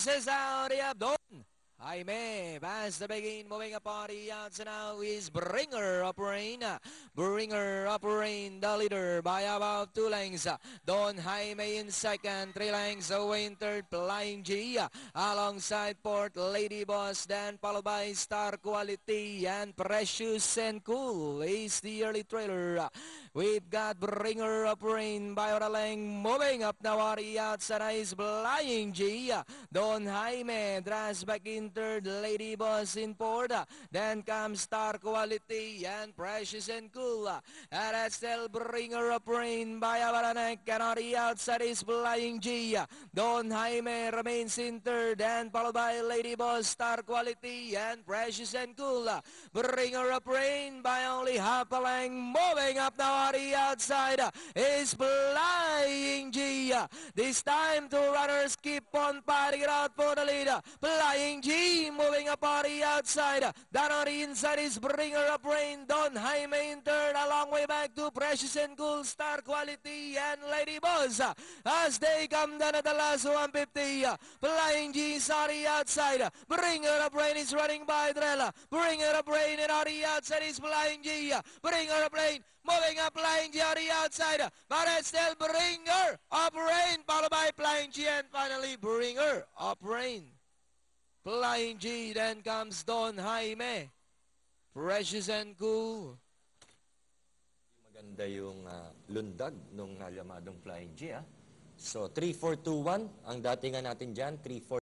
bounces out of Don Jaime. Pass the begin, moving a party out. So now is Bringer of Rain. Bringer of Rain, the leader by about 2 lengths. Don Jaime in second, 3 lengths away in third. Flying G alongside Port Lady Boss, then followed by Star Quality and Precious and Cool is the early trailer. We've got Bringer of Rain by Oralang moving up now the outside is Flying G. Don Jaime draws back in third, Lady Boss in fourth. Then comes Star Quality and Precious and Cool. And that's still Bringer of Rain by Abaranek. And on the outside is Flying G. Don Jaime remains in third and followed by Lady Boss, Star Quality and Precious and Cool. Bringer of Rain by only half a length. Moving up now on the outside is Flying G. This time two runners keep on fighting it out for the lead. Flying G moving up on the outside. Down on the inside is Bringer of Rain. Don Jaime in third. A long way back to Precious and Cool, Star Quality and Lady Boss. As they come down at the last 150. Flying G is on the outside. Bringer of Rain is running by Drella. Bringer of Rain and on the outside is Flying G. Bringer of Rain moving up Flying G on the outside. But it's still Bringer of Rain followed by Flying G and finally Bringer of Rain. Flying G, then comes Don Jaime. Precious and Cool. Maganda yung lundag nung nalamadong Flying G. So 3-4-2-1 ang datingan natin dyan. 3-4